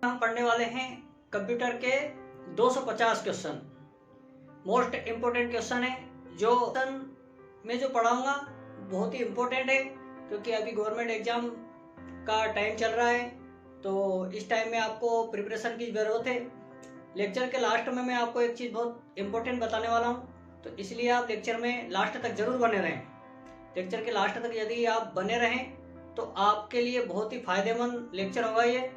हम पढ़ने वाले हैं कंप्यूटर के 250 क्वेश्चन। मोस्ट इम्पोर्टेंट क्वेश्चन है। जो मैं जो पढ़ाऊंगा बहुत ही इम्पोर्टेंट है, क्योंकि अभी गवर्नमेंट एग्जाम का टाइम चल रहा है, तो इस टाइम में आपको प्रिपरेशन की ज़रूरत है। लेक्चर के लास्ट में मैं आपको एक चीज़ बहुत इम्पोर्टेंट बताने वाला हूँ, तो इसलिए आप लेक्चर में लास्ट तक जरूर बने रहें। लेक्चर के लास्ट तक यदि आप बने रहें तो आपके लिए बहुत ही फायदेमंद लेक्चर होगा ये,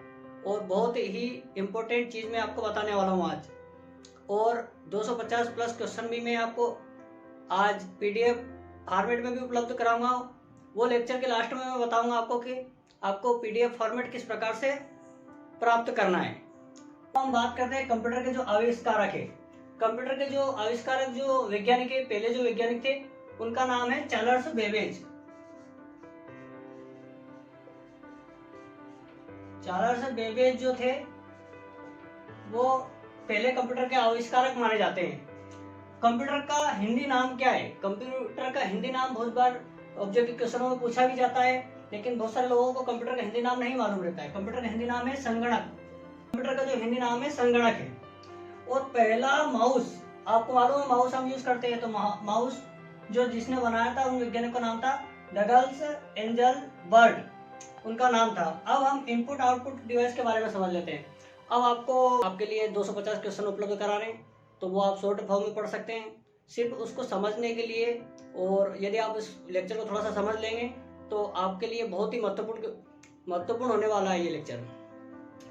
और बहुत ही इम्पोर्टेंट चीज़ मैं आपको बताने वाला हूँ आज। और 250 प्लस क्वेश्चन भी मैं आपको आज PDF फॉर्मेट में भी उपलब्ध कराऊंगा। वो लेक्चर के लास्ट में मैं बताऊंगा आपको कि आपको PDF फॉर्मेट किस प्रकार से प्राप्त करना है। तो हम बात करते हैं कंप्यूटर के जो आविष्कारक है। कंप्यूटर के जो आविष्कारक, जो वैज्ञानिक है, पहले जो वैज्ञानिक थे उनका नाम है चार्ल्स बेबेज। चार्ल्स बेबेज जो थे वो पहले कंप्यूटर के आविष्कारक माने जाते हैं। कंप्यूटर का हिंदी नाम क्या है? कंप्यूटर का हिंदी नाम बहुत बार ऑब्जेक्टिव क्वेश्चनों में पूछा भी जाता है, लेकिन बहुत सारे लोगों को कंप्यूटर का हिंदी नाम नहीं मालूम रहता है। कंप्यूटर का हिंदी नाम है संगणक। कंप्यूटर का जो हिंदी नाम है संगणक है। और पहला माउस, आपको मालूम है माउस हम यूज करते हैं, तो माउस जो जिसने बनाया था उन वैज्ञानिक का नाम था डगलस एंजल बर्ड, उनका नाम था। अब हम इनपुट आउटपुट डिवाइस के बारे में समझ लेते हैं। अब आपके लिए 250 क्वेश्चन उपलब्ध करा रहे हैं, तो वो आप शॉर्ट फॉर्म में पढ़ सकते हैं सिर्फ उसको समझने के लिए। और यदि आप इस लेक्चर को थोड़ा सा समझ लेंगे तो आपके लिए बहुत ही महत्वपूर्ण होने वाला है ये लेक्चर।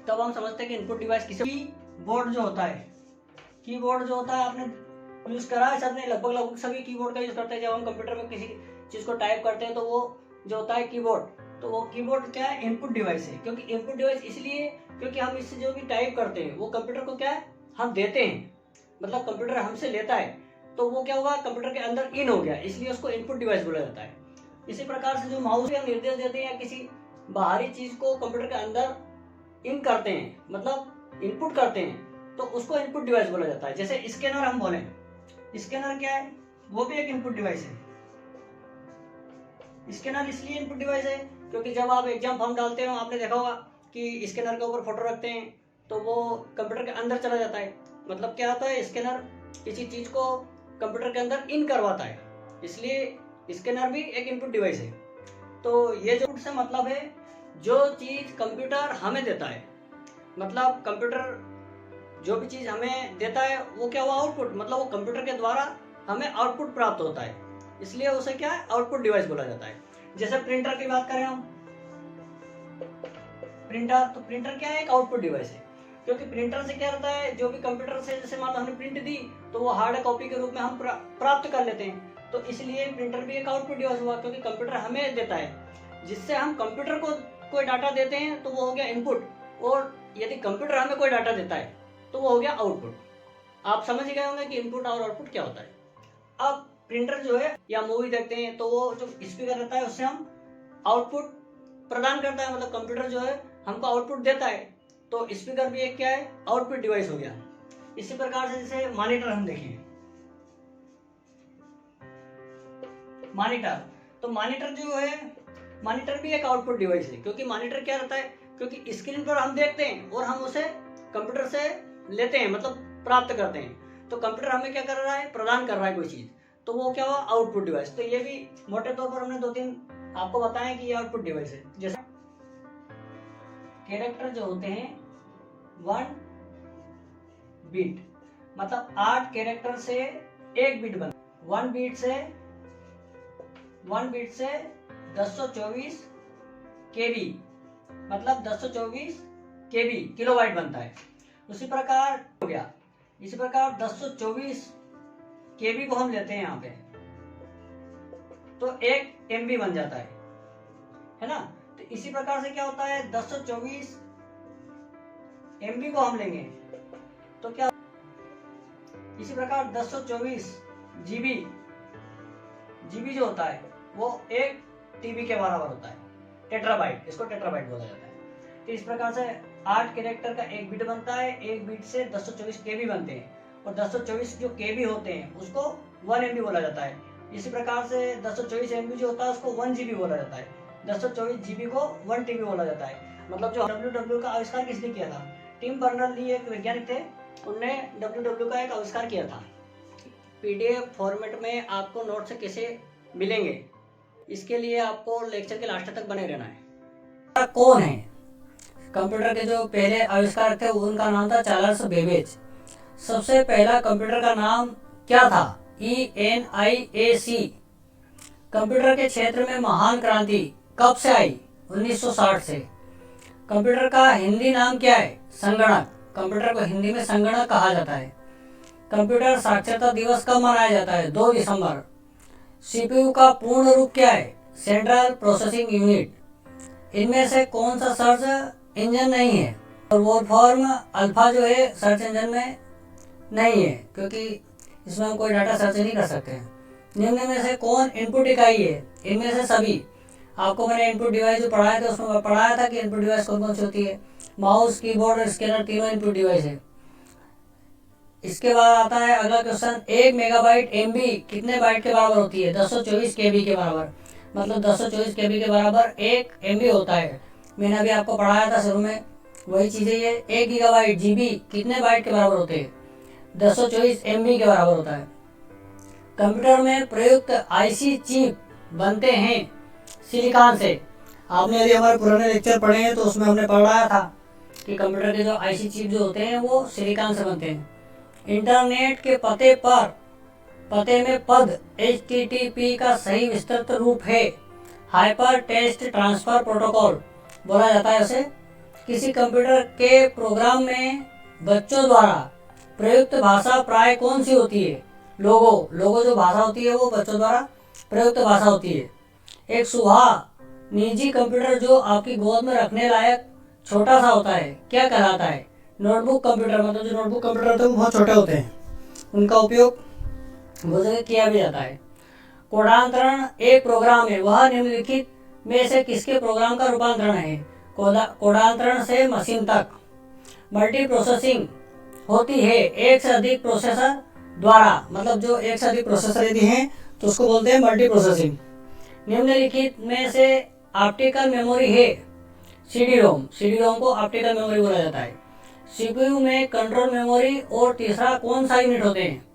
तब हम समझते हैं कि इनपुट डिवाइस किसी कीबोर्ड जो होता है, कीबोर्ड जो होता है आपने यूज करा है सबने, लगभग सभी कीबोर्ड का यूज करते हैं। जब हम कंप्यूटर में किसी चीज को टाइप करते हैं तो वो जो होता है कीबोर्ड, तो वो कीबोर्ड क्या है? इनपुट डिवाइस है। क्योंकि इनपुट डिवाइस इसलिए क्योंकि हम इससे जो भी टाइप करते हैं वो कंप्यूटर को क्या है? हम देते हैं, मतलब कंप्यूटर हमसे लेता है, तो वो क्या होगा? कंप्यूटर के अंदर इन हो गया, इसलिए उसको इनपुट डिवाइस बोला जाता है। इसी प्रकार से जो माउस हम निर्देश देते हैं या किसी बाहरी चीज को कंप्यूटर के अंदर इन करते हैं, मतलब इनपुट करते हैं, तो उसको इनपुट डिवाइस बोला जाता है। जैसे स्कैनर हम बोले, स्कैनर क्या है? वो भी एक इनपुट डिवाइस है। स्कैनर इसलिए इनपुट डिवाइस है क्योंकि जब आप एग्जाम फॉर्म डालते हो, आपने देखा होगा कि स्कैनर के ऊपर फोटो रखते हैं तो वो कंप्यूटर के अंदर चला जाता है। मतलब क्या होता है? स्कैनर किसी चीज को कंप्यूटर के अंदर इन करवाता है, इसलिए स्कैनर भी एक इनपुट डिवाइस है। तो ये जो से मतलब है जो चीज कंप्यूटर हमें देता है, मतलब कंप्यूटर जो भी चीज हमें देता है वो क्या हुआ? आउटपुट, मतलब वो कंप्यूटर के द्वारा हमें आउटपुट प्राप्त होता है, इसलिए उसे क्या है? आउटपुट डिवाइस बोला जाता है। जैसे प्रिंटर की बात करें हम, प्रिंटर, तो प्रिंटर क्या है? एक आउटपुट डिवाइस है। क्योंकि प्रिंटर से क्या रहता है? जो भी कंप्यूटर से जैसे मान लो हमने प्रिंट दी तो वो हार्ड कॉपी के रूप में हम प्राप्त कर लेते हैं, तो इसलिए प्रिंटर भी एक आउटपुट डिवाइस हुआ, क्योंकि कंप्यूटर हमें देता है। जिससे हम कंप्यूटर को कोई डाटा देते हैं तो वो हो गया इनपुट, और यदि कंप्यूटर हमें कोई डाटा देता है तो वो हो गया आउटपुट। आप समझ ही गए होंगे कि इनपुट और आउटपुट क्या होता है। अब प्रिंटर जो है या मूवी देखते हैं तो वो जो स्पीकर रहता है उससे हम आउटपुट प्रदान करता है, मतलब कंप्यूटर जो है हमको आउटपुट देता है, तो स्पीकर भी एक क्या है? आउटपुट डिवाइस हो गया। इसी प्रकार से जैसे मॉनिटर हम देखें, मॉनिटर, तो मॉनिटर जो है, मॉनिटर भी एक आउटपुट डिवाइस है। क्योंकि मॉनिटर क्या रहता है? क्योंकि स्क्रीन पर हम देखते हैं और हम उसे कंप्यूटर से लेते हैं, मतलब प्राप्त करते हैं, तो कंप्यूटर हमें क्या कर रहा है? प्रदान कर रहा है कोई चीज, तो वो क्या हुआ? Output device. तो ये भी मोटे तौर पर हमने 2-3 आपको बताया कि ये आउटपुट डिवाइस है। जैसे कैरेक्टर जो होते हैं 1 बीट, मतलब 8 कैरेक्टर से 1 बीट बनता है। 1 बीट से 1024 KB, मतलब 1024 KB किलोबाइट बनता है। उसी प्रकार हो गया, इसी प्रकार 1024 KB को हम लेते हैं यहाँ पे, तो 1 MB बन जाता है ना। तो इसी प्रकार से क्या होता है? 1024 MB को हम लेंगे तो क्या, इसी प्रकार 1024 GB जो होता है वो 1 TB के बराबर होता है, टेट्राबाइट, इसको टेट्राबाइट बोला जाता है। तो इस प्रकार से 8 कैरेक्टर का 1 बीट बनता है, 1 बीट से 1024 KB बनते हैं, और 1024 जो KB होते हैं उसको 1 MB बोला जाता है। इसी प्रकार से 1024 MB जो होता है उसको 1 GB बोला जाता है, 1024 GB को 1 TB बोला जाता है। मतलब जो WW का आविष्कार किसने किया था? टिम बर्नर ली एक वैज्ञानिक थे, उनने WW का एक आविष्कार किया था। PDF फॉर्मेट में आपको नोट्स कैसे मिलेंगे, इसके लिए आपको लेक्चर के लास्ट तक बने रहना है। कौन है कंप्यूटर के जो पहले आविष्कारक थे, उनका नाम था चार्ल्स बेबेज। सबसे पहला कंप्यूटर का नाम क्या था? ENIAC। कंप्यूटर के क्षेत्र में महान क्रांति कब से आई? 1960 से। कंप्यूटर का हिंदी नाम क्या है? संगणक। कंप्यूटर को हिंदी में संगणक कहा जाता है। कंप्यूटर साक्षरता दिवस कब मनाया जाता है? 2 दिसंबर। CPU का पूर्ण रूप क्या है? Central processing unit. इनमें से कौन सा सर्च इंजन नहीं है? और वो फॉर्म अल्फा जो है सर्च इंजन में नहीं है, क्योंकि इसमें हम कोई डाटा सर्च नहीं कर सकते हैं। निम्न में से कौन इनपुट इकाई है? इनमें से सभी। आपको मैंने इनपुट डिवाइस जो पढ़ाया था उसमें पढ़ाया था कि इनपुट डिवाइस कौन कौन सी होती है। माउस, कीबोर्ड और स्कैनर तीनों इनपुट डिवाइस है। इसके बाद आता है अगला क्वेश्चन, 1 मेगाबाइट MB कितने बाइट के बराबर होती है? 224 KB के बराबर। मतलब 224 KB के बराबर 1 MB होता है। मैंने अभी आपको पढ़ाया था शुरू में, वही चीज़ें ये। 1 गीगाबाइट GB कितने बाइट के बराबर होते हैं? 224 MB के बराबर होता है। कंप्यूटर में प्रयुक्त IC चिप बनते हैं सिलिकॉन से। आपने यदि हमारे पुराने लेक्चर पढ़े हैं तो उसमें हमने पढ़ाया था कि कंप्यूटर के जो IC चिप जो होते हैं वो सिलिकॉन से बनते हैं। इंटरनेट के पते में पद HTTP का सही विस्तृत रूप है हाइपर टेक्स्ट ट्रांसफर प्रोटोकॉल बोला जाता है उसे। किसी कंप्यूटर के प्रोग्राम में बच्चों द्वारा प्रयुक्त भाषा प्राय कौन सी होती है? लोगो जो भाषा होती है वो बच्चों द्वारा प्रयुक्त भाषा होती है। एक सुहा निजी कंप्यूटर जो आपकी गोद में रखने लायक छोटा सा होता है क्या कहलाता है? Notebook computer. मतलब जो नोटबुक कंप्यूटर होते हैं वो बहुत छोटे होते हैं, उनका उपयोग बहुत जगह किया भी जाता है। कोडांतरण एक प्रोग्राम है, वह निम्नलिखित में से किसके प्रोग्राम का रूपांतरण है? कोडांतरण से मशीन तक। मल्टी प्रोसेसिंग होती है एक से अधिक प्रोसेसर द्वारा। मतलब जो एक से अधिक प्रोसेसर यदि हैं तो उसको बोलते हैं मल्टी प्रोसेसिंग। निम्नलिखित में से ऑप्टिकल मेमोरी है CD-ROM को ऑप्टिकल मेमोरी बोला जाता है। CPU में कंट्रोल मेमोरी और तीसरा कौन सा यूनिट होते हैं?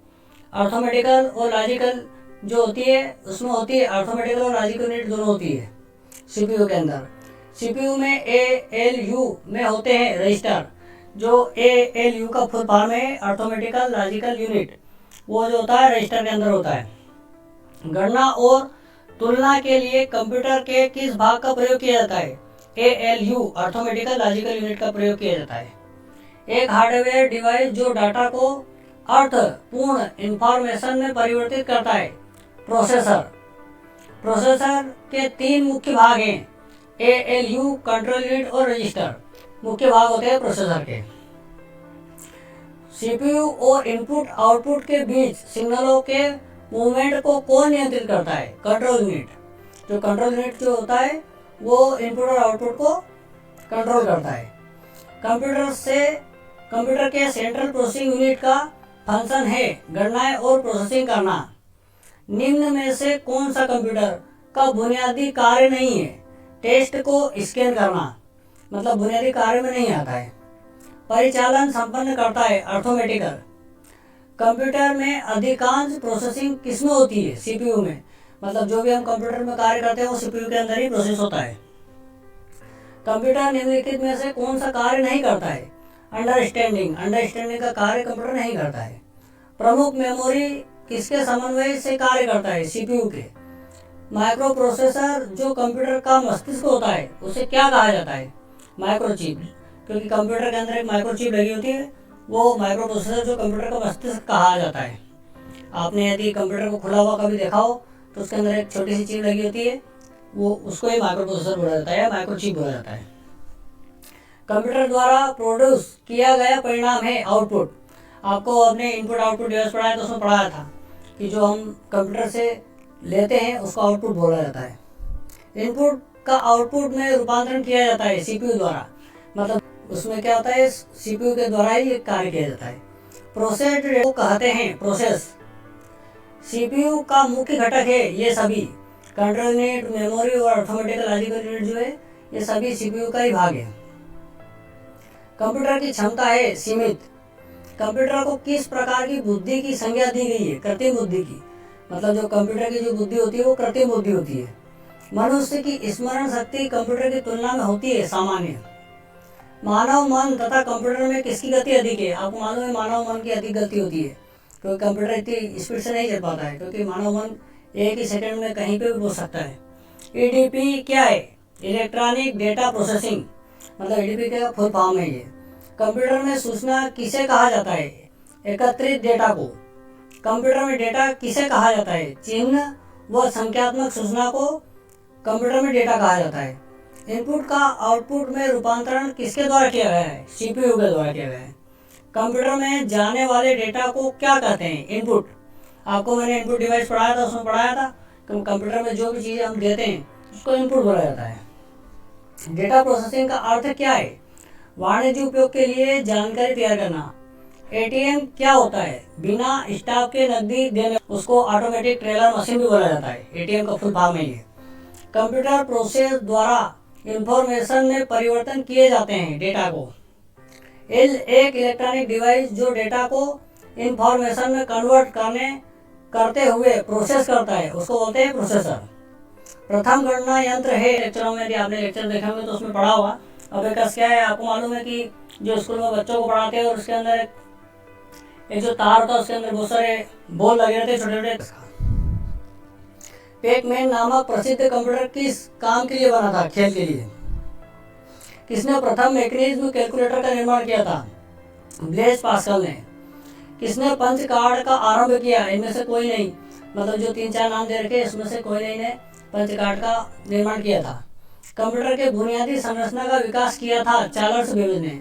अर्थमेटिकल और लॉजिकल जो होती है उसमें होती है अर्थमेटिकल और लॉजिकल यूनिट दोनों होती है CPU के अंदर। CPU में ALU में होते हैं रजिस्टर। जो ALU का फुल फॉर्म है अर्थमेटिकल लॉजिकल यूनिट, वो जो होता है रजिस्टर के अंदर होता है। गणना और तुलना के लिए कंप्यूटर के किस भाग का प्रयोग किया जाता है? ALU अर्थमेटिकल लॉजिकल यूनिट का प्रयोग किया जाता है। एक हार्डवेयर डिवाइस जो डाटा को अर्थपूर्ण इंफॉर्मेशन में परिवर्तित करता है। प्रोसेसर के 3 मुख्य भाग हैं, ALU, कंट्रोल यूनिट और रजिस्टर। मुख्य भाग होते हैं प्रोसेसर के। CPU और इनपुट आउटपुट के बीच सिग्नलों के मूवमेंट को कौन नियंत्रित करता है? Control unit. जो कंट्रोल यूनिट जो होता है वो इनपुट और आउटपुट को कंट्रोल करता है। कंप्यूटर के सेंट्रल प्रोसेसिंग यूनिट का फंक्शन है गणनाएं और प्रोसेसिंग करना। निम्न में से कौन सा कंप्यूटर का बुनियादी कार्य नहीं है? टेक्स्ट को स्कैन करना। मतलब बुनियादी कार्य में नहीं आता है। परिचालन संपन्न करता है अर्थमेटिकल। कंप्यूटर में अधिकांश प्रोसेसिंग किसमें होती है? CPU में। मतलब जो भी हम कंप्यूटर में कार्य करते हैं वो CPU के अंदर ही प्रोसेस होता है। कंप्यूटर निम्नलिखित में से कौन सा कार्य नहीं करता है? अंडरस्टैंडिंग का कार्य कंप्यूटर नहीं करता है। प्रमुख मेमोरी किसके समन्वय से कार्य करता है? CPU के। माइक्रो प्रोसेसर जो कंप्यूटर का मस्तिष्क होता है उसे क्या कहा जाता है? माइक्रोचिप। क्योंकि कंप्यूटर के अंदर एक माइक्रोचिप लगी होती है, वो माइक्रो प्रोसेसर जो कंप्यूटर का मस्तिष्क कहा जाता है। आपने यदि कंप्यूटर को खुला हुआ कभी देखा हो तो उसके अंदर एक छोटी सी चिप लगी होती है, वो उसको ही माइक्रो प्रोसेसर बोला जाता है या माइक्रोचिप बोला जाता है। कंप्यूटर द्वारा प्रोड्यूस किया गया परिणाम है आउटपुट। आपको अपने इनपुट आउटपुट डिवाइस पढ़ाया तो उसमें पढ़ाया था कि जो हम कंप्यूटर से लेते हैं उसको आउटपुट बोला जाता है। इनपुट का आउटपुट में रूपांतरण किया जाता है CPU द्वारा। मतलब उसमें क्या होता है, CPU के द्वारा ही कार्य किया जाता है। प्रोसेस को कहते हैं प्रोसेस। CPU का मुख्य घटक है ये सभी कंट्रोल यूनिट, मेमोरी और अर्थमेटिकल लॉजिकल यूनिट जो है ये सभी CPU का ही भाग है। कंप्यूटर की क्षमता है सीमित। कंप्यूटर को किस प्रकार की बुद्धि की संज्ञा दी गई है? कृत्रिम बुद्धि की। मतलब जो कंप्यूटर की जो बुद्धि होती है वो कृत्रिम बुद्धि होती है। मनुष्य की स्मरण शक्ति कंप्यूटर की तुलना में होती है सामान्य। मानव मन तथा कंप्यूटर में किसकी गति अधिक है? आपको मालूम है मानव मन की अधिक गति होती है, क्योंकि कंप्यूटर इतनी स्पीड से नहीं चल पाता है, क्योंकि मानव मन एक ही सेकंड में कहीं पे भी पहुंच सकता है। ईडीपी क्या है? Electronic data processing. मतलब ईडीपी का फुल फॉर्म है ये। कंप्यूटर में सूचना किसे कहा जाता है? एकत्रित डेटा को। कंप्यूटर में डेटा किसे कहा जाता है? चिन्ह व संख्यात्मक सूचना को कंप्यूटर में डेटा कहा जाता है। इनपुट का आउटपुट में रूपांतरण किसके द्वारा किया गया है? सीपीयू के द्वारा किया गया है। कंप्यूटर में जाने वाले डेटा को क्या कहते हैं? इनपुट। आपको मैंने इनपुट डिवाइस पढ़ाया था, उसमें पढ़ाया था कि कंप्यूटर में जो भी चीज़ें हम देते हैं उसको इनपुट बोला जाता है। डेटा प्रोसेसिंग का अर्थ क्या है? वाणिज्यिक उपयोग के लिए जानकारी तैयार करना। एटीएम क्या होता है? बिना स्टाफ के नकदी देने, उसको ऑटोमेटिक टेलर मशीन भी बोला जाता है। एटीएम का फुल फॉर्म है ये। कंप्यूटर प्रोसेस द्वारा इंफॉर्मेशन में परिवर्तन किए जाते हैं डेटा को। एक इलेक्ट्रॉनिक डिवाइस जो डेटा को इंफॉर्मेशन में कन्वर्ट करते हुए प्रोसेस करता है उसको बोलते हैं प्रोसेसर। प्रथम गणना यंत्र है। लेक्चरों में यदि आपने लेक्चर देखे होंगे तो उसमें पढ़ा होगा। अबेकस क्या है? आपको मालूम है कि जो स्कूल में बच्चों को पढ़ाते हैं और उसके अंदर एक जो तार होता है उसके अंदर बहुत सारे बॉल लगे रहते हैं छोटे छोटे। पैकमैन नामक प्रसिद्ध कंप्यूटर किस काम के लिए बना था? खेल के लिए। किसने प्रथम मैकेनिज्म कैलकुलेटर का निर्माण किया था? ब्लेज पास्कल ने। किसने पंच कार्ड का आरंभ किया? इनमें से कोई नहीं। मतलब जो 3-4 नाम दे रखे इसमें से कोई नहीं ने पंच कार्ड का निर्माण किया था। कंप्यूटर के बुनियादी संरचना का विकास किया था चार्ल्स बेबेज ने।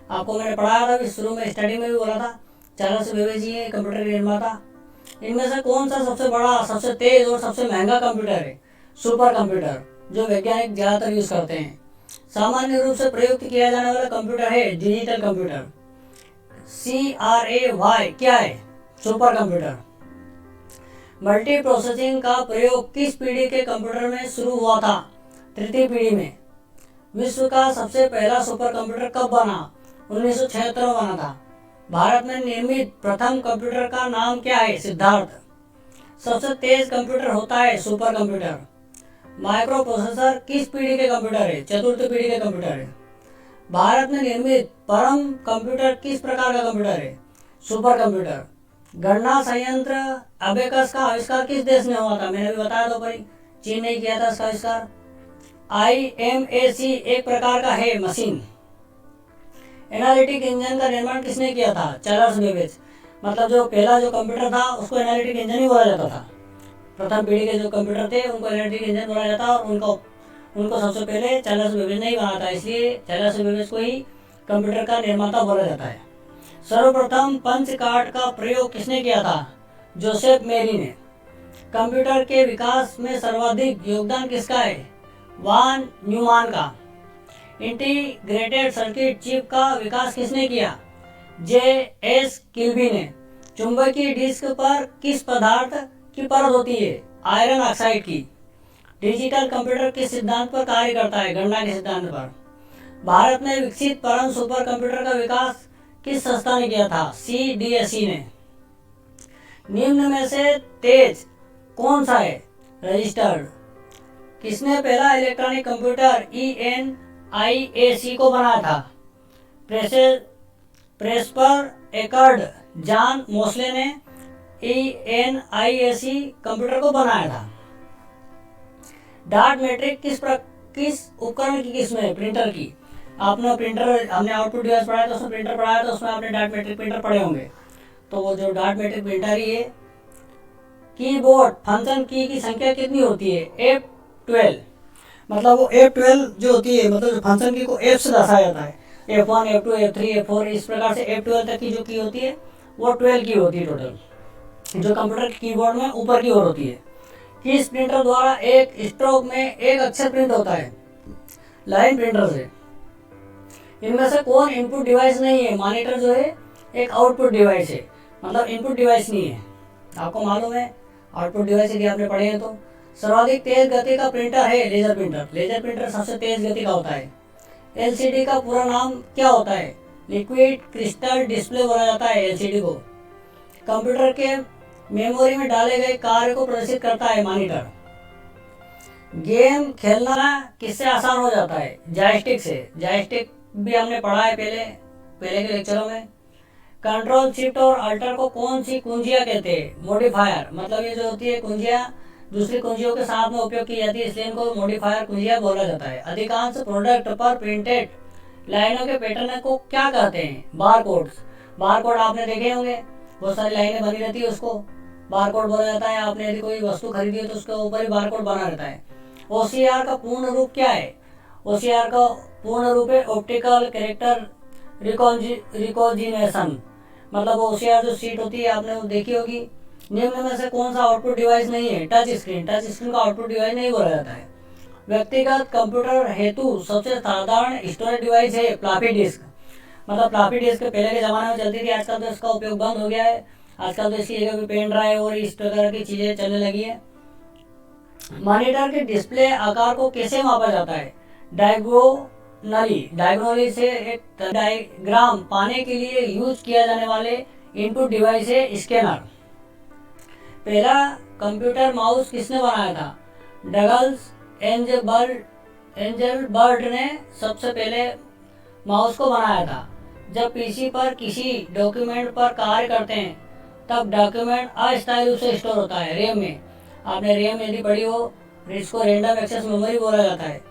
आपको मैंने पढ़ाया था शुरू में स्टडी में भी बोला था, चार्ल्स बेबेज ही है कंप्यूटर के निर्माता। इनमें से कौन सा सबसे बड़ा, सबसे तेज और सबसे महंगा कंप्यूटर है? सुपर कंप्यूटर, जो वैज्ञानिक ज्यादातर यूज करते हैं। सामान्य रूप से प्रयुक्त किया जाने वाला कंप्यूटर है डिजिटल कंप्यूटर। CRAY क्या है? Super computer. मल्टी प्रोसेसिंग का प्रयोग किस पीढ़ी के कंप्यूटर में शुरू हुआ था? तृतीय पीढ़ी में। विश्व का सबसे पहला सुपर कंप्यूटर कब बना? 1976 में बना था। भारत में निर्मित प्रथम कंप्यूटर का नाम क्या है? सिद्धार्थ। सबसे तेज कंप्यूटर होता है सुपर कंप्यूटर। माइक्रो प्रोसेसर किस पीढ़ी के कंप्यूटर है? चतुर्थ पीढ़ी के कंप्यूटर है। भारत में निर्मित परम कंप्यूटर किस प्रकार का कंप्यूटर है? Super computer. गणना संयंत्र अबेकस का आविष्कार किस देश में हुआ था? मैंने भी बताया था ऊपर, चीन ने किया था इसका आविष्कार। IMAC एक प्रकार का है मशीन। एनालिटिक इंजन का निर्माण किसने किया था? Charles Babbage. मतलब जो पहला जो कंप्यूटर था उसको एनालिटिक इंजन ही बोला जाता था। प्रथम पीढ़ी के जो कंप्यूटर थे उनको एनालिटिक इंजन बोला जाता और उनको सबसे पहले चार्ल्स बेबेज ने ही बनाया था, इसलिए चार्ल्स बेबेज को ही कंप्यूटर का निर्माता बोला जाता है। सर्वप्रथम पंच कार्ड का प्रयोग किसने किया था? जोसेफ मेरी ने। कंप्यूटर के विकास में सर्वाधिक योगदान किसका है? वान न्यूमान का। इंटीग्रेटेड सर्किट चिप का विकास किसने किया? JS किल्बी ने। चुंबकीय डिस्क पर किस पदार्थ की परत होती है? आयरन ऑक्साइड की। डिजिटल कंप्यूटर किस सिद्धांत पर कार्य करता है? गणना के सिद्धांत पर। भारत में विकसित परम सुपर कंप्यूटर का विकास किस संस्था ने किया था? CDSE ने। निम्न में से तेज कौन सा है? रजिस्टर्ड। किसने पहला इलेक्ट्रॉनिक कंप्यूटर ENIAC को बनाया था? प्रेस्पर एकर्ड। जॉन मोस्ले ने ENIAC कंप्यूटर को बनाया था। डॉट मैट्रिक किस उपकरण की किस्म है? प्रिंटर की। आपने प्रिंटर, हमने आउटपुट डिवाइस पढ़ाया था उसमें प्रिंटर पढ़ाया था, उसमें आपने डॉट मैट्रिक प्रिंटर पढ़े होंगे। तो वो जो डॉट मैट्रिक प्रिंटर ही है। कीबोर्ड फंक्शन की संख्या कितनी होती है? F12। मतलब वो F12 जो होती है, मतलब फंक्शन की को F से दर्शाया जाता है। F1, F2, F3, F4 इस प्रकार से F12 तक की जो की होती है वो 12 की होती है टोटल, जो कंप्यूटर के कीबोर्ड में ऊपर की ओर होती है। किस प्रिंटर द्वारा एक स्ट्रोक में एक अक्षर प्रिंट होता है? लाइन प्रिंटर से। इनमें से कौन इनपुट डिवाइस नहीं है? मॉनिटर जो है एक आउटपुट डिवाइस है, मतलब इनपुट डिवाइस नहीं है। आपको मालूम है आउटपुट डिवाइस यदि आपने पढ़े हैं तो। सर्वाधिक तेज गति का प्रिंटर है लेजर प्रिंटर। लेजर प्रिंटर सबसे तेज गति का होता है। LCD का पूरा नाम क्या होता है? लिक्विड क्रिस्टल डिस्प्ले बोला जाता है एलसीडी को। कंप्यूटर के मेमोरी में डाले गए कार्य को प्रदर्शित करता है मॉनिटर। गेम खेलना किससे आसान हो जाता है? जॉयस्टिक से। जॉयस्टिक भी हमने पढ़ा है पहले के लेक्चरों में। कंट्रोल शिफ्ट और अल्टर को कौन सी कुंजियां कहते हैं? मॉडिफायर। मतलब ये जो होती है कुंजियां दूसरी कुंजियों के साथ में उपयोग की जाती है, इसलिए इनको मॉडिफायर कुंजियां बोला जाता है। अधिकांश प्रोडक्ट पर प्रिंटेड लाइनों के पैटर्न को क्या कहते हैं? बारकोड्स। बारकोड आपने देखे होंगे, बहुत सारी लाइनें बनी रहती है, उसको बारकोड बोला जाता है। आपने यदि कोई वस्तु खरीदी है तो उसके ऊपर ही बारकोड बना रहता है। ओसीआर का पूर्ण रूप क्या है? ओसीआर का पूर्ण रूप है ऑप्टिकल कैरेक्टर रिकॉग्निशन। मतलब ओसीआर जो सीट होती है आपने वो देखी होगी। निम्न में से कौन सा आउटपुट डिवाइस नहीं है? Touch screen. टच स्क्रीन का आउटपुट डिवाइस नहीं बोला जाता है। व्यक्तिगत कंप्यूटर हेतु सबसे साधारण स्टोरेज डिवाइस है फ्लॉपी डिस्क। मतलब फ्लॉपी डिस्क पहले के ज़माने में चलती थी, आजकल तो इसका उपयोग बंद हो गया है। आजकल तो इसकी जगह पे पेन ड्राइव और इस तरह की चीज़ें चलने लगी है। मॉनिटर के डिस्प्ले आकार को कैसे मापा जाता है? डायगोनली से एक डायग्राम पाने के लिए यूज किया जाने वाले इनपुट डिवाइस है स्कैनर। पहला कंप्यूटर माउस किसने बनाया था? डगल्स एंजलबर्ट ने सबसे पहले माउस को बनाया था। जब पीसी पर किसी डॉक्यूमेंट पर कार्य करते हैं तब डॉक्यूमेंट अस्थायी रूप से स्टोर होता है रैम में। आपने रैम यदि पढ़ी हो, इसको रैंडम एक्सेस मेमोरी बोला जाता है।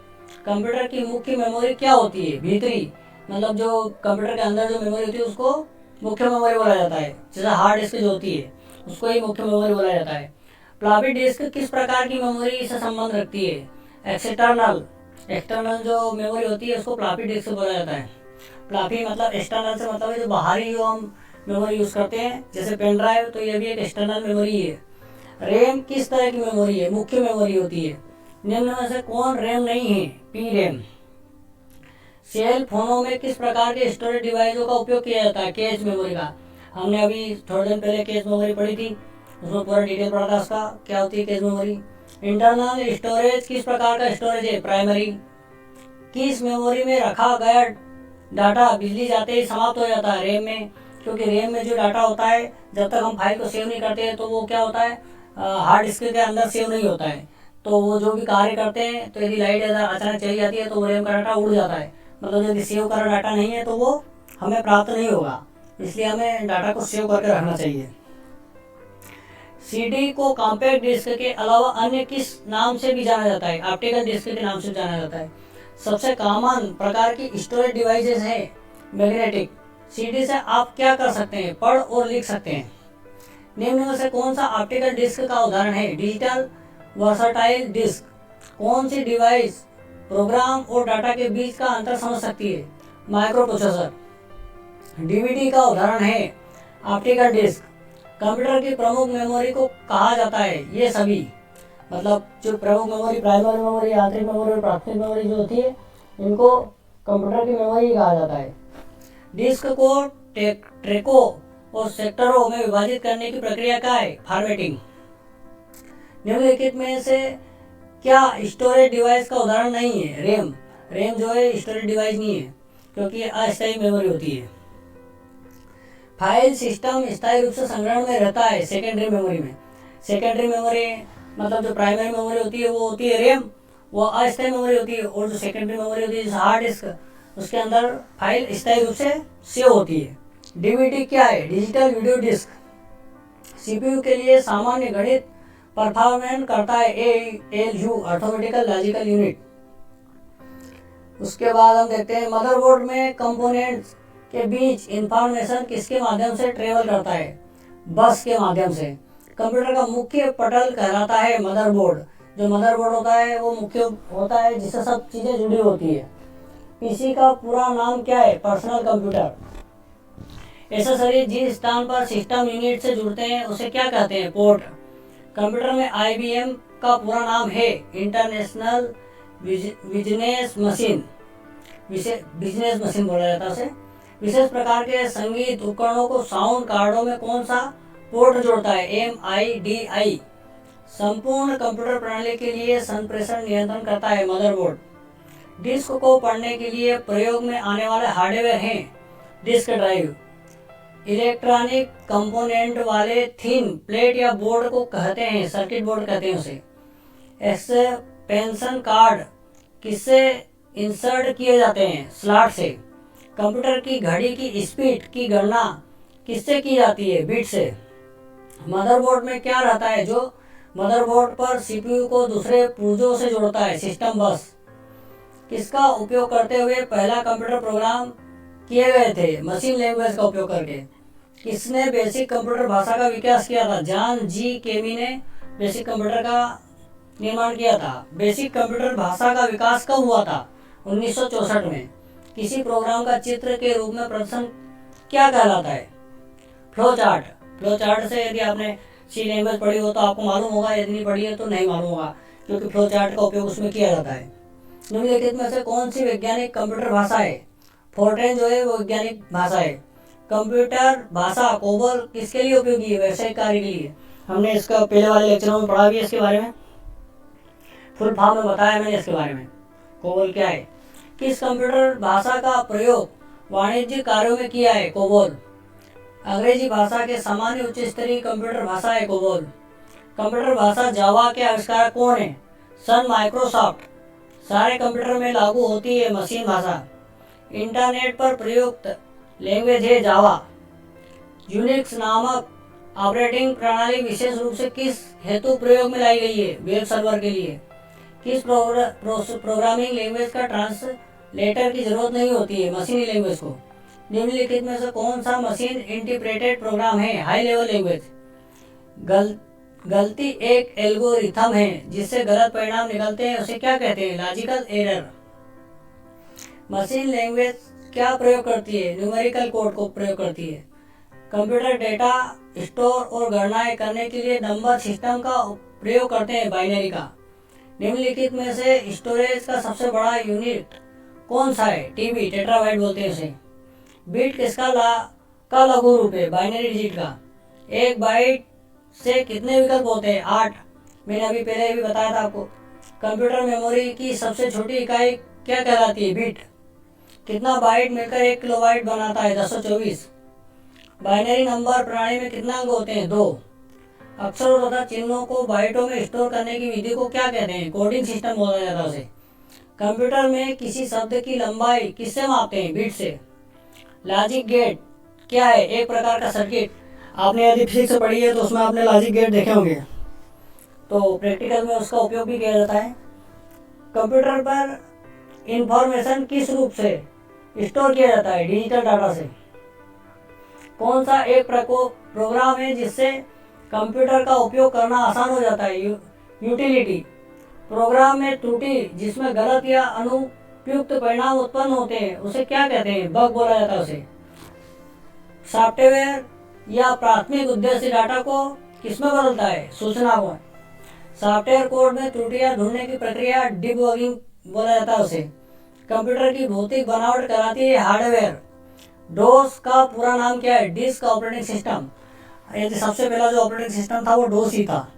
कंप्यूटर की मुख्य मेमोरी क्या होती है? भीतरी। मतलब जो कंप्यूटर के अंदर जो मेमोरी होती है उसको मुख्य मेमोरी बोला जाता है। जैसे हार्ड डिस्क जो होती है उसको ही मुख्य मेमोरी बोला जाता है। फ्लॉपी डिस्क किस प्रकार की मेमोरी से संबंध रखती है? एक्सटर्नल जो मेमोरी होती है उसको फ्लॉपी डिस्क बोला जाता है। फ्लॉपी मतलब एक्सटर्नल से मतलब है जो बाहरी जो हम मेमोरी यूज़ करते हैं, जैसे पेन ड्राइव, तो ये भी एक एक्सटर्नल मेमोरी है। रैम किस तरह की मेमोरी है? मुख्य मेमोरी होती है। निम्न में से कौन रैम नहीं है? P RAM. सेल फोनों में किस प्रकार के स्टोरेज डिवाइसों का उपयोग किया जाता है? कैश मेमोरी का। हमने अभी थोड़े दिन पहले कैश मेमोरी पढ़ी थी, उसमें पूरा डिटेल पढ़ा था उसका क्या होती है कैश मेमोरी। इंटरनल स्टोरेज किस प्रकार का स्टोरेज है? प्राइमरी। किस मेमोरी में रखा गया डाटा बिजली जाते ही समाप्त हो जाता है? रैम में। क्योंकि रैम में जो डाटा होता है जब तक हम फाइल को सेव नहीं करते हैं तो वो क्या होता है, हार्ड डिस्क के अंदर सेव नहीं होता है। तो वो जो भी कार्य करते हैं तो यदि लाइट अचानक चली जाती है तो वो रैम का डाटा उड़ जाता है। मतलब यदि सेव करा डाटा नहीं है तो वो हमें प्राप्त नहीं होगा, इसलिए हमें डाटा को सेव करके रखना चाहिए। सीडी को कॉम्पैक्ट डिस्क के अलावा अन्य किस नाम से भी जाना जाता है? ऑप्टिकल डिस्क के नाम से जाना जाता है। सबसे कॉमन प्रकार की स्टोरेज डिवाइसेस है मैग्नेटिक। सीडी से आप क्या कर सकते हैं? पढ़ और लिख सकते हैं। निम्न में से कौन सा ऑप्टिकल डिस्क का उदाहरण है? Digital versatile disk. कौन सी डिवाइस प्रोग्राम और डाटा के बीच का अंतर समझ सकती है? Micro processor. डीवीडी का उदाहरण है ऑप्टिकल डिस्क। कंप्यूटर की प्रमुख मेमोरी को कहा जाता है? ये सभी। मतलब जो प्रमुख मेमोरी, प्राइमरी मेमोरी, आंतरिक मेमोरी और प्राथमिक मेमोरी जो होती है इनको कंप्यूटर की मेमोरी कहा जाता है। डिस्क को ट्रैकों और सेक्टरों में विभाजित करने की प्रक्रिया क्या है? फॉर्मेटिंग। निम्नलिखित में से क्या स्टोरेज डिवाइस का उदाहरण नहीं है? रैम। रैम जो है स्टोरेज डिवाइस नहीं है क्योंकि ये अस्थायी मेमोरी होती है। फाइल सिस्टम स्थायी रूप से संग्रहण में रहता है सेकेंडरी मेमोरी में। सेकेंडरी मेमोरी मतलब जो प्राइमरी मेमोरी होती है वो होती है रैम, वो अस्थायी मेमोरी होती है। और जो सेकेंडरी मेमोरी होती है जैसे हार्ड डिस्क, उसके अंदर फाइल स्थायी रूप से सेव होती है। डीवीडी क्या है? Digital video disc. सीपीयू के लिए सामान्य गणित परफॉर्मेंस करता है एएलयू, अर्थमेटिकल लॉजिकल यूनिट। उसके बाद हम देखते हैं मदरबोर्ड में कंपोनेंट्स के बीच इंफॉर्मेशन किसके माध्यम से ट्रेवल करता है? बस के माध्यम से। कंप्यूटर का मुख्य पटल कहलाता है मदरबोर्ड। जो मदरबोर्ड होता है वो मुख्य होता है जिससे सब चीज़ें जुड़ी होती है। पीसी का पूरा नाम क्या है? Personal computer. एसेसरीज जिस स्थान पर सिस्टम यूनिट से जुड़ते हैं उसे क्या कहते हैं? पोर्ट। कंप्यूटर में आईबीएम का पूरा नाम है international business machine. Business machine बोला जाता है उसे। विशेष प्रकार के संगीत उपकरणों को साउंड कार्डों में कौन सा पोर्ट जोड़ता है? MIDI। संपूर्ण कंप्यूटर प्रणाली के लिए संप्रेषण नियंत्रण करता है मदरबोर्ड। डिस्क को पढ़ने के लिए प्रयोग में आने वाले हार्डवेयर हैं डिस्क ड्राइव इलेक्ट्रॉनिक कंपोनेंट वाले थिन प्लेट या बोर्ड को कहते हैं, सर्किट बोर्ड कहते हैं उसे। एक्सपेंशन कार्ड किससे इंसर्ट किए जाते हैं? स्लॉट से। कंप्यूटर की घड़ी की स्पीड की गणना किससे की जाती है? बिट से। मदरबोर्ड में क्या रहता है जो मदरबोर्ड पर सीपीयू को दूसरे पुर्जों से जोड़ता है? सिस्टम बस। किसका उपयोग करते हुए पहला कंप्यूटर प्रोग्राम किए गए थे? मशीन लैंग्वेज का उपयोग करके। किसने बेसिक कंप्यूटर भाषा का विकास किया था? जॉन जी केमी ने बेसिक कंप्यूटर का निर्माण किया था। बेसिक कंप्यूटर भाषा का विकास कब हुआ था? 1964 में। किसी प्रोग्राम का चित्र के रूप में प्रदर्शन क्या कहलाता है? Flow chart. फ्लो चार्ट से यदि आपने सी लैंग्वेज पढ़ी हो तो आपको मालूम होगा, यदि नहीं पढ़ी है तो नहीं मालूम होगा, क्योंकि फ्लो चार्ट का उपयोग उसमें किया जाता है। निम्नलिखित में से कौन सी वैज्ञानिक कंप्यूटर भाषा है? फोर्ट्रेन जो है वो वैज्ञानिक भाषा है। कंप्यूटर भाषा कोबोल किसके लिए उपयोगी है? व्यावसायिक कार्य के लिए। हमने इसका पहले वाले लेक्चरों में पढ़ा भी है इसके बारे में, फुल फॉर्म में बताया मैंने इसके बारे में। कोबोल क्या है? किस कंप्यूटर भाषा का प्रयोग वाणिज्यिक कार्यों में किया है? कोबोल। अंग्रेजी भाषा के सामान्य उच्च स्तरीय कंप्यूटर भाषा है कोबोल। कंप्यूटर भाषा जावा के आविष्कारक कौन है? सन माइक्रोसॉफ्ट। सारे कंप्यूटर में लागू होती है मशीन भाषा। इंटरनेट पर प्रयुक्त लैंग्वेज है जावा। यूनिक्स नामक ऑपरेटिंग प्रणाली विशेष रूप से किस हेतु प्रयोग में लाई गई है? वेब सर्वर के लिए। किस प्रोग्रामिंग लैंग्वेज का ट्रांसलेटर की जरूरत नहीं होती है? मशीनी लैंग्वेज को। निम्नलिखित में से कौन सा मशीन इंटीग्रेटेड प्रोग्राम है? High level language. गलती एक एल्गोरिथम है जिससे गलत परिणाम निकलते हैं, उसे क्या कहते हैं? Logical error. मशीन लैंग्वेज क्या प्रयोग करती है? न्यूमेरिकल कोड को प्रयोग करती है। कंप्यूटर डेटा स्टोर और गणनाएं करने के लिए नंबर सिस्टम का प्रयोग करते हैं, बाइनरी का। निम्नलिखित में से स्टोरेज का सबसे बड़ा यूनिट कौन सा है? टीबी, टेट्राबाइट बोलते हैं उसे। बिट किसका का लघु रूप है? बाइनरी डिजिट का। एक बाइट से कितने विकल्प होते हैं? 8। मैंने अभी पहले भी बताया था आपको। कंप्यूटर मेमोरी की सबसे छोटी इकाई क्या कहलाती है? बिट। कितना बाइट मिलकर 1 किलोबाइट बनाता है? 224। बाइनरी नंबर प्रणाली में कितना अंक होते हैं? 2। अक्षरों तथा चिन्हों को बाइटों में स्टोर करने की विधि को क्या कहते हैं? कोडिंग सिस्टम बोला जाता है उसे। कंप्यूटर में किसी शब्द की लंबाई किससे मापते हैं? बिट से। लॉजिक गेट क्या है? एक प्रकार का सर्किट। आपने यदि फिजिक्स पढ़ी है तो उसमें आपने लॉजिक गेट देखे होंगे, तो प्रैक्टिकल में उसका उपयोग भी किया जाता है। कंप्यूटर पर इंफॉर्मेशन किस रूप से स्टोर किया जाता है? डिजिटल डाटा से। कौन सा एक प्रोग्राम है जिससे कंप्यूटर का उपयोग करना आसान हो जाता है? यूटिलिटी। प्रोग्राम में त्रुटि जिसमें गलत या अनुपयुक्त परिणाम उत्पन्न होते हैं उसे क्या कहते हैं? बग बोला जाता है उसे। सॉफ्टवेयर या प्राथमिक उद्देश्य डाटा को किसमें बदलता है? सूचना को। सॉफ्टवेयर कोड में त्रुटियां ढूंढने की प्रक्रिया डिबगिंग बोला जाता है उसे। कंप्यूटर की भौतिक बनावट कराती है हार्डवेयर। डोस का पूरा नाम क्या है? Disk operating system. यदि सबसे पहला जो ऑपरेटिंग सिस्टम था वो डोस ही था,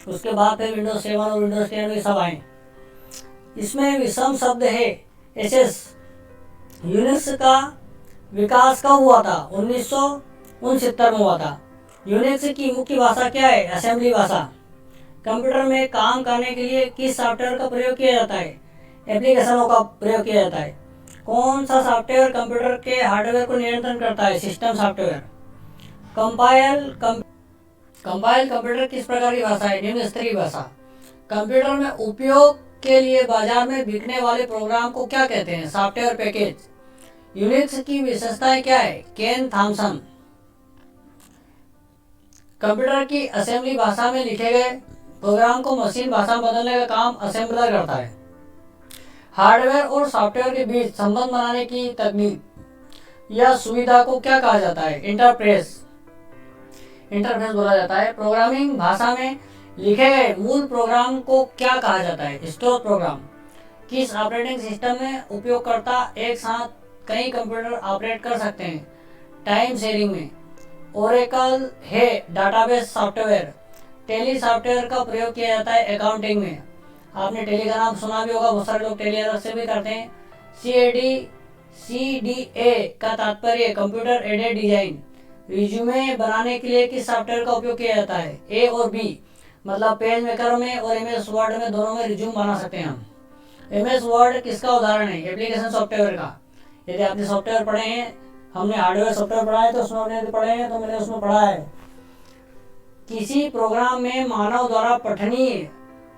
उसके बाद फिर विंडोज 7 और विंडोज 10 ये सब आए। इसमें विषम शब्द है एसएस। यूनिक्स का विकास कब हुआ था? 1969 में हुआ था। यूनिक्स की मुख्य भाषा क्या है? असेंबली भाषा। कंप्यूटर में काम करने के लिए किस सॉफ्टवेयर का प्रयोग किया जाता है? एप्लीकेशनों का प्रयोग किया जाता है। कौन सा सॉफ्टवेयर कंप्यूटर के हार्डवेयर को नियंत्रण करता है? System software. कंपाइल कंप्यूटर किस प्रकार की भाषा है? निम्न स्तरीय भाषा। कंप्यूटर में उपयोग के लिए बाजार में बिकने वाले प्रोग्राम को क्या कहते हैं? Software package. यूनिक्स की विशेषताएं क्या है? केन थॉमसन। कंप्यूटर की असेंबली भाषा में लिखे गए प्रोग्राम को मशीन भाषा में बदलने का काम असेंबलर करता है। हार्डवेयर और सॉफ्टवेयर के बीच संबंध बनाने की तकनीक या सुविधा को क्या कहा जाता है? इंटरफेस बोला जाता है। प्रोग्रामिंग भाषा में लिखे गए मूल प्रोग्राम को क्या कहा जाता है? Store programme. किस ऑपरेटिंग सिस्टम में उपयोगकर्ता एक साथ कई कंप्यूटर ऑपरेट कर सकते हैं? टाइम शेयरिंग में। ओरेकल है डाटाबेस सॉफ्टवेयर। टेली सॉफ्टवेयर का प्रयोग किया जाता है अकाउंटिंग में। आपने टेली का नाम सुना भी होगा, बहुत सारे लोग टेली अलग से भी करते हैं। सीएडी CDA का तात्पर्य कंप्यूटर एडेड डिजाइन। रिज्यूमे बनाने के लिए किस सॉफ्टवेयर का उपयोग किया जाता है? ए और बी, मतलब पेज मेकर में और MS वर्ड में, दोनों में रिज्यूम बना सकते हैं हम। MS वर्ड किसका उदाहरण है? एप्लीकेशन सॉफ्टवेयर का। यदि आपने सॉफ्टवेयर पढ़े हैं, हमने हार्डवेयर सॉफ्टवेयर पढ़ा है तो उसमें हमने पढ़े हैं, तो मैंने उसमें पढ़ा है। किसी प्रोग्राम में मानव द्वारा पठनीय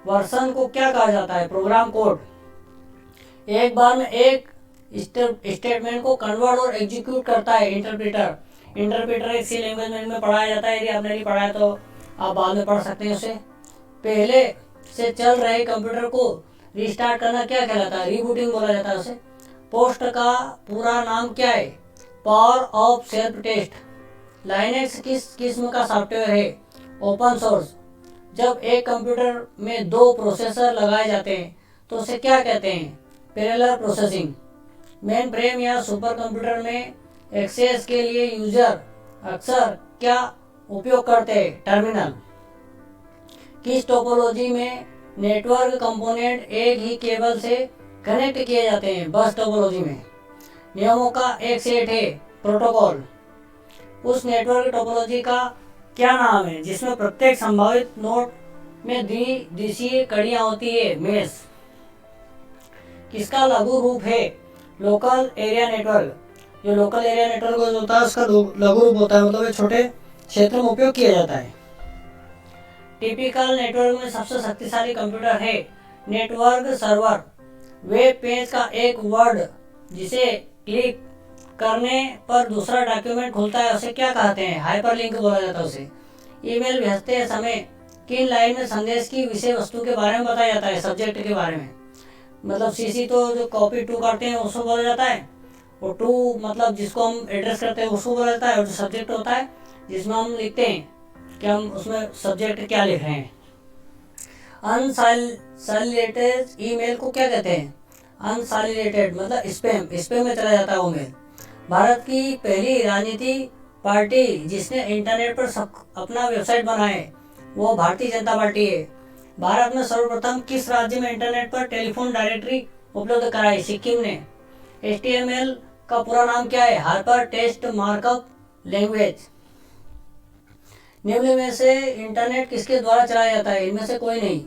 वर्जन को क्या कहा जाता है? Program code. एक बार में एक स्टेटमेंट को कन्वर्ट और एग्जीक्यूट करता है इंटरप्रेटर। इंटरप्रेटर एक सी लैंग्वेज में पढ़ाया जाता है। यदि आपने नहीं पढ़ा है तो आप बाद में पढ़ सकते हैं उसे। पहले से चल रहे कंप्यूटर को रिस्टार्ट करना क्या कहलाता है? रीबूटिंग बोला जाता है उसे। पोस्ट का पूरा नाम क्या है? Power off self test. Linux किस किस्म का सॉफ्टवेयर है? Open source. जब एक कंप्यूटर में दो प्रोसेसर लगाए जाते हैं तो उसे क्या कहते हैं? Parallel processing. मेन फ्रेम या सुपर कंप्यूटर में एक्सेस के लिए यूजर अक्सर क्या उपयोग करते हैं? टर्मिनल। किस टोपोलॉजी में नेटवर्क कंपोनेंट एक ही केबल से कनेक्ट किए जाते हैं? बस टोपोलॉजी में। नियमों का एक सेट है प्रोटोकॉल। उस नेटवर्क टोपोलॉजी का क्या नाम है जिसमें प्रत्येक संभावित नोड में द्विदिशीय कड़ियां होती है? मेश। किसका लघु रूप है? Local area network. जो लोकल एरिया नेटवर्क होता है उसका लघु रूप होता है, मतलब एक छोटे क्षेत्र में उपयोग किया जाता है। टिपिकल नेटवर्क में सबसे शक्तिशाली कंप्यूटर है नेटवर्क सर्वर। वेब पेज का एक वर्ड जिसे क्लिक करने पर दूसरा डॉक्यूमेंट खुलता है उसे क्या कहते हैं? हाइपरलिंक बोला जाता है उसे। ईमेल भेजते समय किन लाइन में संदेश की विषय वस्तु के बारे में बताया जाता है? सब्जेक्ट के बारे में। मतलब CC तो जो कॉपी टू करते हैं उसको बोला जाता है, और टू मतलब जिसको हम एड्रेस करते हैं उसको बोला जाता है, और जो सब्जेक्ट होता है जिसमें हम लिखते हैं कि हम उसमें सब्जेक्ट क्या लिख रहे हैं। अनसॉलिसिटेड ईमेल को क्या कहते हैं? अनसॉलिसिटेड मतलब स्पैम में चला जाता है वो मेल। भारत की पहली राजनीति पार्टी जिसने इंटरनेट पर अपना वेबसाइट बनाए वो भारतीय जनता पार्टी है। भारत में सर्वप्रथम किस राज्य में इंटरनेट पर टेलीफोन डायरेक्टरी उपलब्ध कराई? सिक्किम ने। HTML का पूरा नाम क्या है? Hyper text markup language. निम्न में से इंटरनेट किसके द्वारा चलाया जाता है? इनमें से कोई नहीं।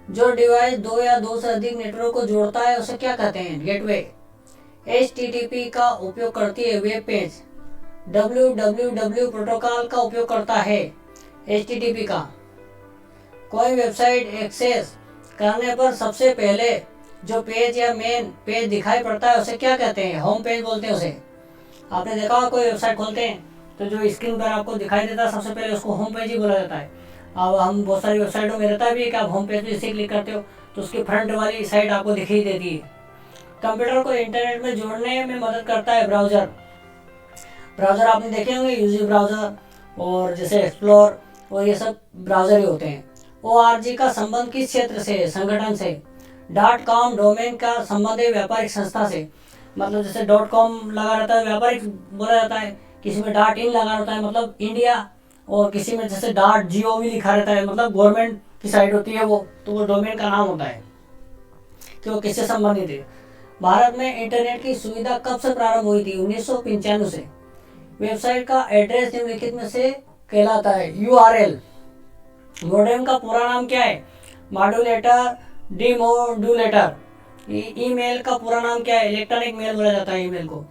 जो डिवाइस दो या दो से अधिक नेटवर्क को जोड़ता है उसे क्या कहते हैं? गेटवे। HTTP का उपयोग करती है वेब पेज। www प्रोटोकॉल का उपयोग करता है HTTP का। कोई वेबसाइट एक्सेस करने पर सबसे पहले जो पेज या मेन पेज दिखाई पड़ता है उसे क्या कहते हैं? होम पेज बोलते हैं उसे। आपने देखा होगा कोई वेबसाइट खोलते हैं तो जो स्क्रीन पर आपको दिखाई देता है सबसे पहले उसको होम पेज ही बोला जाता है। अब हम बहुत सारी वेबसाइटों में रहता भी है कि आप होम पेज पे जैसे क्लिक करते हो तो उसकी फ्रंट वाली साइड आपको दिखाई देती है। कंप्यूटर को इंटरनेट में जोड़ने में मदद करता है ब्राउज़र। ब्राउज़र आपने देखे होंगे, यूजी ब्राउज़र और जैसे एक्सप्लोर और ये सब ब्राउज़र ही होते हैं। ORG का संबंध किस क्षेत्र से? संगठन से। .com डोमेन का संबंध है व्यापारिक संस्था से। मतलब जैसे .com लगा रहता है व्यापारिक बोला जाता है, किसी में .in लगा रहता है मतलब इंडिया, और किसी में जैसे .gov लिखा रहता है मतलब गवर्नमेंट की साइट होती है वो, तो वो डोमेन का नाम होता है कि वो किससे संबंधित है। भारत में इंटरनेट की सुविधा कब से प्रारंभ हुई थी? 1995 से। वेबसाइट का एड्रेस निम्नलिखित में से कहलाता है? URL। मॉडेम का पूरा नाम क्या है? Modulator, demodulator. ईमेल का पूरा नाम क्या है? इलेक्ट्रॉनिक मेल बोला जाता है ईमेल को।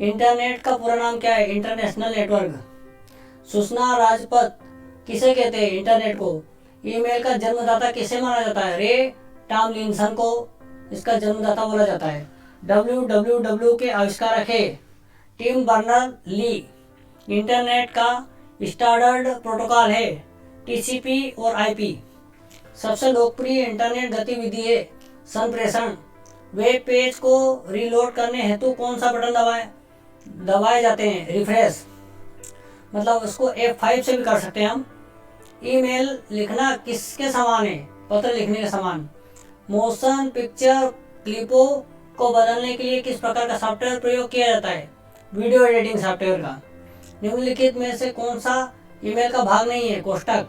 इंटरनेट का पूरा नाम क्या है? International network. सूचना राजपथ किसे कहते हैं? इंटरनेट को। ईमेल का जन्मदाता किसे माना जाता है? रे टॉमलिंसन को इसका जन्मदाता बोला जाता है। www के आविष्कारक है टिम बर्नर-ली। इंटरनेट का स्टैंडर्ड प्रोटोकॉल है TCP और IP। सबसे लोकप्रिय इंटरनेट गतिविधि है संप्रेषण। वेब पेज को रीलोड करने हेतु कौन सा बटन दबाए जाते हैं? रिफ्रेश। मतलब उसको F5 से भी कर सकते हैं हम। ईमेल लिखना किसके समान है? पत्र लिखने के समान। मोशन पिक्चर क्लिपों को बदलने के लिए किस प्रकार का सॉफ्टवेयर प्रयोग किया जाता है? वीडियो एडिटिंग सॉफ्टवेयर का। निम्नलिखित में से कौन सा ईमेल का भाग नहीं है? कोष्ठक।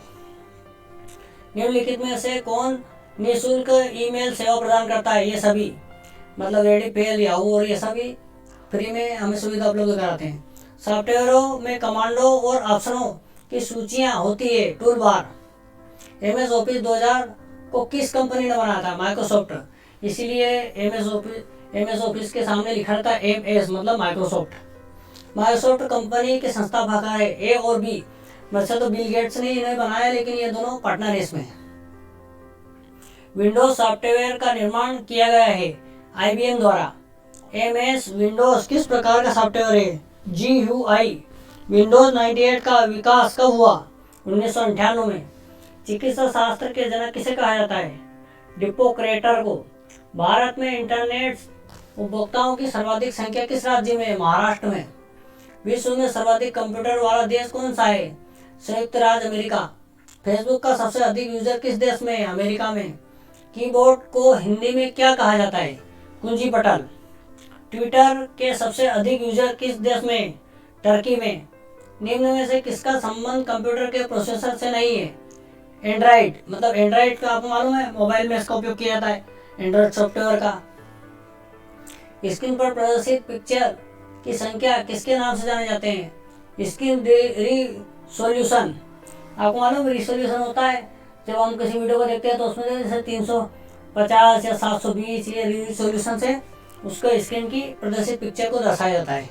निम्नलिखित में से कौन निःशुल्क ईमेल सेवा प्रदान करता है? ये सभी। मतलब रेडी पेल, याहू और ये सभी फ्री में हमें सुविधा उपलब्ध कराते हैं। सॉफ्टवेयरों में कमांडो और ऑप्शनों की सूचियां होती है। Tool bar. MS ऑफिस 2000 को किस कंपनी ने बनाया था? माइक्रोसॉफ्ट। इसीलिए MS ऑफिस के सामने लिखा रहता है MS, मतलब माइक्रोसॉफ्ट। माइक्रोसॉफ्ट कंपनी के संस्थापक है A और B। वैसे तो बिल गेट्स ने इन्हें बनाया, लेकिन ये दोनों पार्टनर है इसमें। विंडोज सॉफ्टवेयर का निर्माण किया गया है IBM द्वारा। MS विंडोज किस प्रकार का सॉफ्टवेयर है? GUI। विंडोज 98 का विकास कब हुआ? 1998 में। चिकित्सा शास्त्र के जनक किसे कहा जाता है? हिप्पोक्रेटर को। भारत में इंटरनेट उपभोक्ताओं की सर्वाधिक संख्या किस राज्य में? महाराष्ट्र में। विश्व में सर्वाधिक कंप्यूटर वाला देश कौन सा है? संयुक्त राज्य अमेरिका। फेसबुक का सबसे अधिक यूजर किस देश में है? अमेरिका में। कीबोर्ड को हिंदी में क्या कहा जाता है? कुंजी पटल। ट्विटर के सबसे अधिक यूजर किस देश में? टर्की में। निम्न में से किसका संबंध कंप्यूटर के प्रोसेसर से नहीं है? एंड्रॉइड। मतलब एंड्रॉइड का आपको मालूम है, मोबाइल में इसका उपयोग किया जाता है, एंड्रॉइड सॉफ्टवेयर का। स्क्रीन पर प्रदर्शित पिक्चर की संख्या किसके नाम से जाने जाते हैं? Screen resolution. आपको मालूम रिसोल्यूशन होता है, जब हम किसी वीडियो को देखते हैं तो उसमें जैसे 350 या 720 ये रिसोल्यूशन से उसको स्क्रीन की प्रदर्शित पिक्चर को दर्शाया जाता है।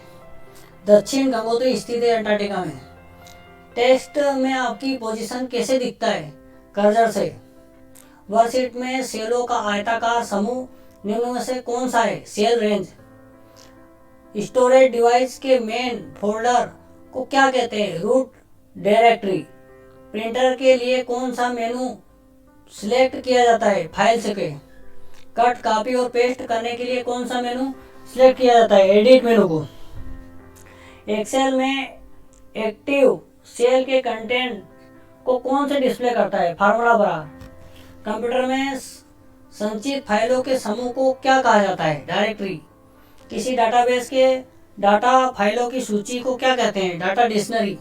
दक्षिण गंगोत्री स्थित है अंटार्कटिका में। टेक्स्ट में आपकी पोजीशन कैसे दिखता है? कर्सर से। वर्कशीट में सेलों का आयताकार समूह निम्न में से कौन सा है? Cell range. स्टोरेज डिवाइस के मेन फोल्डर को क्या कहते हैं? Root directory. प्रिंटर के लिए कौन सा मेनू सिलेक्ट किया जाता है? फाइल से के। कट, कॉपी और पेस्ट करने के लिए कौन सा मेनू सिलेक्ट किया जाता है? एडिट मेनू को। एक्सेल में एक्टिव सेल के कंटेंट को कौन से डिस्प्ले करता है? फार्मूला बार। कंप्यूटर में संचित फाइलों के समूह को क्या कहा जाता है? डायरेक्टरी। किसी डाटाबेस के डाटा फाइलों की सूची को क्या कहते हैं? Data dictionary.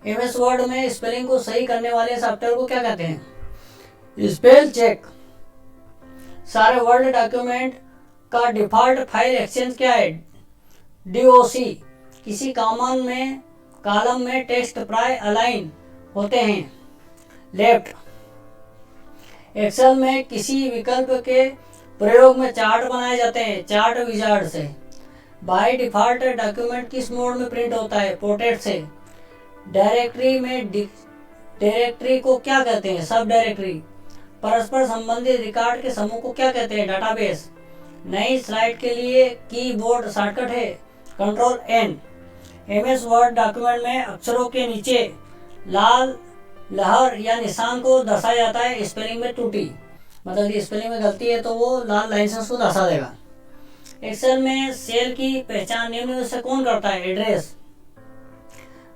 MS वर्ड में स्पेलिंग को सही करने वाले सॉफ्टवेयर को क्या कहते हैं? Spell check. सारे वर्ड डॉक्यूमेंट का डिफॉल्ट फाइल एक्सचेंज क्या है? DOC। किसी कॉलम में टेक्स्ट प्राय अलाइन होते हैं लेफ्ट। एक्सेल में किसी विकल्प के प्रयोग में चार्ट बनाए जाते हैं चार्ट विजार्ड से। बाय डिफॉल्ट डॉक्यूमेंट किस मोड में प्रिंट होता है? पोर्ट्रेट से। डायरेक्टरी को क्या कहते हैं? सब डायरेक्टरी। परस्पर संबंधित रिकॉर्ड के समूह को क्या कहते हैं? डाटाबेस। नई स्लाइड के लिए कीबोर्ड शॉर्टकट है Ctrl+N। MS वर्ड डॉक्यूमेंट में अक्षरों के नीचे लाल लहर या निशान को दर्शाया जाता है स्पेलिंग में त्रुटि। मतलब यदि स्पेलिंग में गलती है तो वो लाल लाइन से उसको दर्शा देगा। एक्सेल में सेल की पहचान निम्न से कौन करता है? एड्रेस।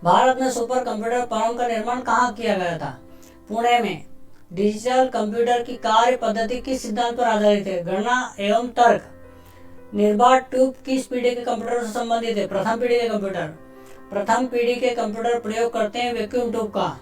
भारत में सुपर कंप्यूटर फर्म का निर्माण कहाँ किया गया था? पुणे में। डिजिटल कंप्यूटर की कार्य पद्धति किस सिद्धांत पर आधारित है? गणना एवं तर्क। निर्बाध ट्यूब किस पीढ़ी के कंप्यूटर से संबंधित है? प्रथम पीढ़ी के कंप्यूटर। प्रथम पीढ़ी के कंप्यूटर प्रयोग करते हैं वैक्यूम ट्यूब का।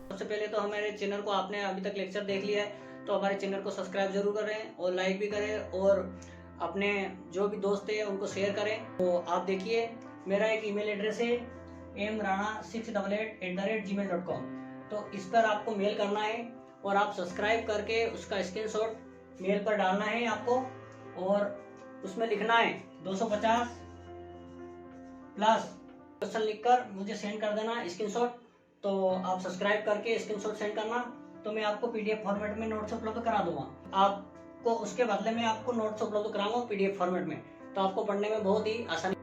सबसे पहले तो हमारे चैनल को आपने अभी तक लेक्चर देख लिया है तो हमारे चैनल को सब्सक्राइब जरूर करें और लाइक भी करें और अपने जो भी दोस्त हैं उनको शेयर करें। तो आप देखिए मेरा एक ईमेल एड्रेस है mrana688@gmail.com। तो इस पर आपको मेल करना है और आप सब्सक्राइब करके उसका स्क्रीनशॉट मेल पर डालना है आपको और उसमें लिखना है 250 प्लस क्वेश्चन लिखकर मुझे सेंड कर देना स्क्रीनशॉट। तो आप सब्सक्राइब करके स्क्रीनशॉट सेंड करना तो मैं आपको PDF फॉर्मेट में नोट्स उपलब्ध करा दूंगा। आपको उसके बदले में आपको नोट्स उपलब्ध कराऊंगा PDF फॉर्मेट में, तो आपको पढ़ने में बहुत ही आसानी